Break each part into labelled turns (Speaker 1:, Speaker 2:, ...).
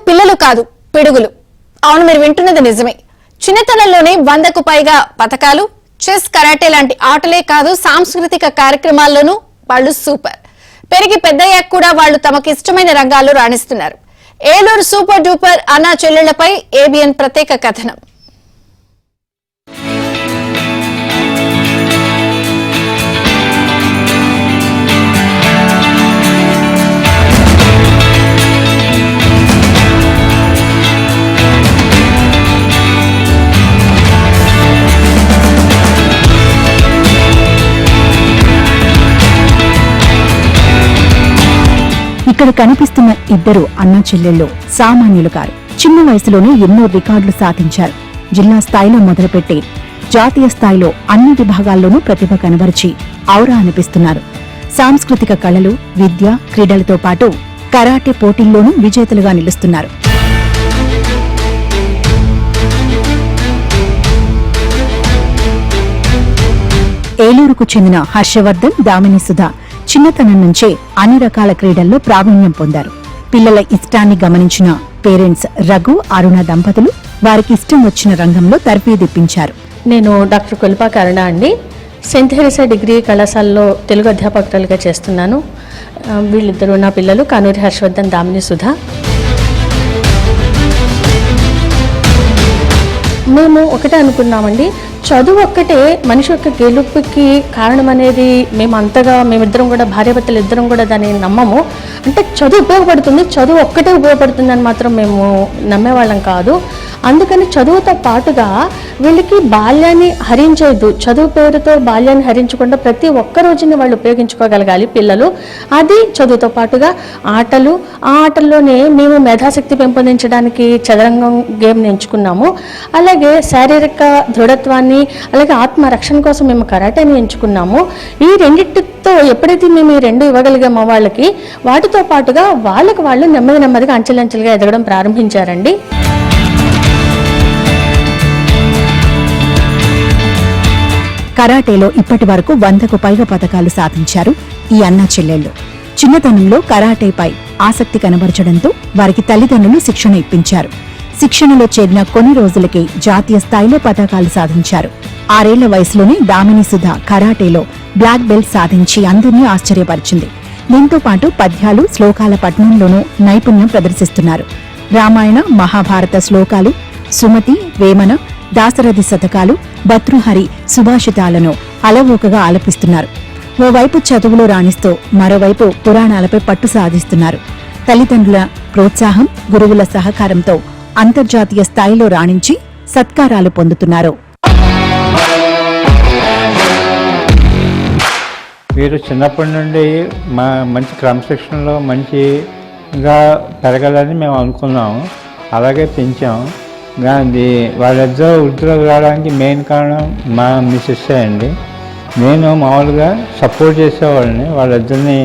Speaker 1: పిల్లలు కాదు పిడుగులు. అవును, మీరు వింటున్నది నిజమే. చిన్నతనంలోనే 100కు పైగా పథకాలు, చెస్, కరాటే లాంటి ఆటలే కాదు సాంస్కృతిక కార్యక్రమాల్లోనూ వాళ్ళు సూపర్. పెరిగి పెద్దయ్యాక కూడా వాళ్ళు తమకు ఇష్టమైన రంగాల్లో రాణిస్తున్నారు. ఏలూరు సూపర్ డూపర్ అన్నా చెల్లెళ్లపై ఏబిఎన్ ప్రత్యేక కథనం.
Speaker 2: ఇక్కడ కనిపిస్తున్న ఇద్దరు అన్నా చెల్లెళ్ళు సామాన్యులు కారు. చిన్న వయసులోనే ఎన్నో రికార్డులు సాధించారు. జిల్లా స్థాయిలో మొదలుపెట్టి జాతీయ స్థాయిలో అన్ని విభాగాల్లోనూ ప్రతిభ కనబరిచి ఔరా అనిపిస్తున్నారు. సాంస్కృతిక కళలు, విద్య, క్రీడలతో పాటు కరాటే పోటీల్లోనూ విజేతలుగా నిలుస్తున్నారు. ఏలూరుకు చెందిన హర్షవర్ధన్, దామిని సుధ చిన్నతనం నుంచే అన్ని రకాల క్రీడల్లో ప్రావీణ్యం పొందారు. పిల్లల ఇష్టాన్ని గమనించిన పేరెంట్స్ రఘు, అరుణ దంపతులు వారికి ఇష్టం వచ్చిన రంగంలో తర్ఫీదిప్పించారు.
Speaker 3: నేను డాక్టర్ కొలిపాక అరుణ అండి. సెయింట్ థెరెసా డిగ్రీ కళాశాలలో తెలుగు అధ్యాపకులుగా చేస్తున్నాను. వీళ్ళిద్దరూ నా పిల్లలు, కానూరి హర్షవర్ధన్, దామిని సుధ. మేము ఒకటే అనుకున్నామండి, చదువు ఒక్కటే మనిషి యొక్క గెలుపుకి కారణం అనేది మేమిద్దరం కూడా భార్యాభర్తలు ఇద్దరం కూడా దాన్ని నమ్మము. అంటే చదువు ఉపయోగపడుతుంది, చదువు ఒక్కటే ఉపయోగపడుతుంది అని మాత్రం మేము నమ్మేవాళ్ళం కాదు. అందుకని చదువుతో పాటుగా వీళ్ళకి బాల్యాన్ని హరించదు. చదువు పేరుతో బాల్యాన్ని హరించకుండా ప్రతి ఒక్క రోజుని వాళ్ళు ఉపయోగించుకోగలగాలి పిల్లలు. అది చదువుతో పాటుగా ఆటలు. ఆ ఆటల్లోనే మేము మేధాశక్తి పెంపొందించడానికి చదరంగం గేమ్ని ఎంచుకున్నాము. అలాగే శారీరక దృఢత్వాన్ని, అలాగే ఆత్మరక్షణ కోసం మేము కరాటేని ఎంచుకున్నాము. ఈ రెండింటితో ఎప్పుడైతే మేము ఈ రెండు ఇవ్వగలిగామో వాళ్ళకి, వాటితో పాటుగా వాళ్ళకి వాళ్ళు నెమ్మదిగా అంచెలంచెలుగా ఎదగడం ప్రారంభించారండి.
Speaker 2: కరాటేలో ఇప్పటి వరకు 100కు పైగా పథకాలు సాధించారు ఈ అన్నా చెల్లెళ్లు. చిన్నతనంలో కరాటేపై ఆసక్తి కనబరచడంతో వారికి తల్లిదండ్రులు శిక్షణ ఇప్పించారు. శిక్షణలో చేరిన కొన్ని రోజులకే జాతీయ స్థాయిలో పథకాలు సాధించారు. 6 ఏళ్ల వయసులోనే దామిని సుధ కరాటేలో బ్లాక్ బెల్ట్ సాధించి అందరినీ ఆశ్చర్యపరిచింది. దీంతో పాటు పద్యాలు, శ్లోకాల పఠనంలోనూ నైపుణ్యం ప్రదర్శిస్తున్నారు. రామాయణ, మహాభారత శ్లోకాలు, సుమతి, వేమన, దాశరథి శతకాలు, భర్తృహరి సుభాషితాలను అలవోకగా ఆలపిస్తున్నారు. ఓవైపు చదువులో రాణిస్తూ మరోవైపు పురాణాలపై పట్టు సాధిస్తున్నారు. తల్లిదండ్రుల ప్రోత్సాహం, గురువుల సహకారంతో అంతర్జాతీయ స్థాయిలో రాణించి సత్కారాలు పొందుతున్నారు.
Speaker 4: వీరు చిన్నప్పటి నుండి మంచి క్రమశిక్షణలో మంచిగా పెరగాలని మేము అనుకున్నాము. అలాగే పెంచాము. కానీ వాళ్ళిద్దరూ వృద్ధిలోకి రావడానికి మెయిన్ కారణం మా మిస్సెస్ అండి. నేను మామూలుగా సపోర్ట్ చేసేవాళ్ళని, వాళ్ళిద్దరిని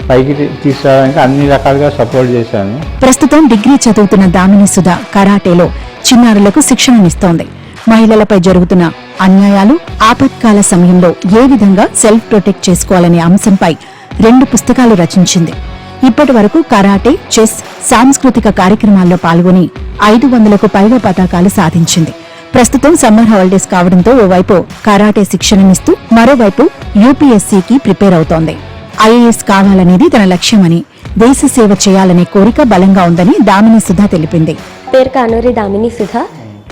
Speaker 4: పైకి తీసుకురావడానికి అన్ని రకాలుగా సపోర్ట్ చేశాను.
Speaker 2: ప్రస్తుతం డిగ్రీ చదువుతున్న దామిని సుధ కరాటేలో చిన్నారులకు శిక్షణనిస్తోంది. మహిళలపై జరుగుతున్న అన్యాయాలు, ఆపత్కాల సమయంలో ఏ విధంగా సెల్ఫ్ ప్రొటెక్ట్ చేసుకోవాలనే అంశంపై 2 పుస్తకాలు రచించింది. ఇప్పటి వరకు కరాటే, చెస్, సాంస్కృతిక కార్యక్రమాల్లో పాల్గొని 500కు పైగా పతాకాలు సాధించింది. ప్రస్తుతం సమ్మర్ హాలిడేస్ కావడంతో ఓవైపు కరాటే శిక్షణనిస్తూ మరోవైపు యూపీఎస్సీకి ప్రిపేర్ అవుతోంది. ఐఏఎస్ కావాలనేది తన లక్ష్యమని, దేశ సేవ చేయాలనే కోరిక బలంగా ఉందని దామిని సుధ తెలిపింది.
Speaker 5: పేరు కానూరి దామిని సుధ.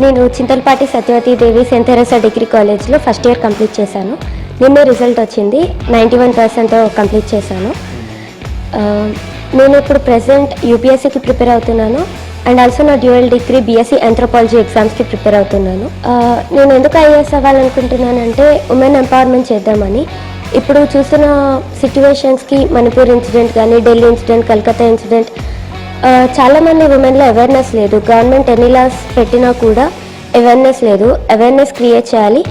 Speaker 5: నేను Chintalapati Satyavati Devi Saint Theresa degree కాలేజ్లో ఫస్ట్ ఇయర్ కంప్లీట్ చేశాను. నిన్న రిజల్ట్ వచ్చింది, 91% కంప్లీట్ చేశాను. నేను ఇప్పుడు ప్రెసెంట్ యూపీఎస్సీకి ప్రిపేర్ అవుతున్నాను. అండ్ ఆల్సో నా డ్యూయల్ డిగ్రీ బీఎస్సీ ఆంథ్రోపాలజీ ఎగ్జామ్స్కి ప్రిపేర్ అవుతున్నాను. నేను ఎందుకు ఐఏఎస్ అవ్వాలనుకుంటున్నానంటే ఉమెన్ ఎంపవర్మెంట్ చేద్దామని. ఇప్పుడు చూస్తున్న సిచ్యువేషన్స్కి మణిపూర్ ఇన్సిడెంట్ కానీ, ఢిల్లీ ఇన్సిడెంట్, కలకత్తా ఇన్సిడెంట్, చాలామంది ఉమెన్లో అవేర్నెస్ లేదు. గవర్నమెంట్ ఎన్ని లాస్ పెట్టినా కూడా అవేర్నెస్ లేదు. అవేర్నెస్ క్రియేట్ చేయాలి.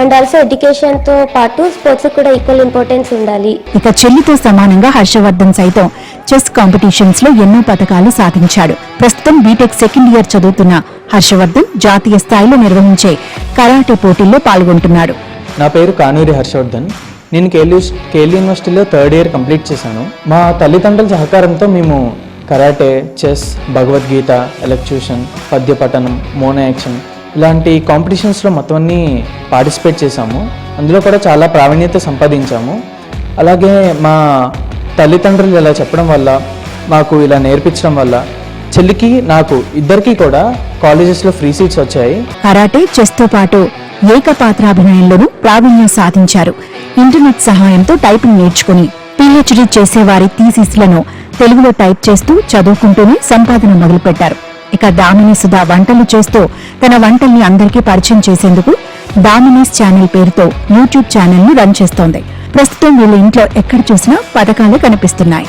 Speaker 5: అండ్ ఆల్సో ఎడ్యుకేషన్తో పాటు స్పోర్ట్స్ కూడా ఈక్వల్ ఇంపార్టెన్స్ ఉండాలి.
Speaker 2: ఇక చెల్లితో సమానంగా హర్షవర్ధన్ సైతం చెస్ కాంపిటీషన్స్ లో ఎన్నో పథకాలు సాధించాడు. ప్రస్తుతం బీటెక్ సెకండ్ ఇయర్ చదువుతున్న హర్షవర్ధన్ జాతీయ స్థాయిలో నిర్వహించే కరాటే పోటీల్లో పాల్గొంటున్నాడు.
Speaker 6: నా పేరు కానూరి హర్షవర్ధన్. నేను కేఎల్ యూనివర్సిటీలో 3rd ఇయర్ కంప్లీట్ చేశాను. మా తల్లిదండ్రుల సహకారంతో మేము కరాటే, చెస్, భగవద్గీత, ఎలక్ట్యూషన్, పద్యపఠనం, మోనో యాక్షన్ ఇలాంటి కాంపిటీషన్స్లో మొత్తం అన్నీ పార్టిసిపేట్ చేశాము. అందులో కూడా చాలా ప్రావీణ్యత సంపాదించాము. అలాగే మా తల్లిదండ్రులు ఇలా చెప్పడం వల్ల, మాకు ఇలా నేర్పించడం వల్ల చెల్లికి నాకు ఇద్దరికీ కూడా కాలేజెస్లో ఫ్రీ సీట్స్ వచ్చాయి.
Speaker 2: కరాటే, చెస్తో పాటు ఏకపాత్రాభినయంలోనూ ప్రావీణ్యం సాధించారు. ఇంటర్నెట్ సహాయంతో టైపింగ్ నేర్చుకుని పీహెచ్డీ చేసేవారి థీసిస్లను తెలుగులో టైప్ చేస్తూ చదువుకుంటూనే సంపాదన మొదలుపెట్టారు. ఇక దామిని సుధా వంటలు చేస్తూ తన వంటల్ని అందరికీ పరిచయం చేసేందుకు దామినీస్ ఛానల్ పేరుతో యూట్యూబ్ ఛానల్ ను రన్ చేస్తోంది. ప్రస్తుతం వీళ్ళ ఇంట్లో ఎక్కడ చూసినా పథకాలు కనిపిస్తున్నాయి.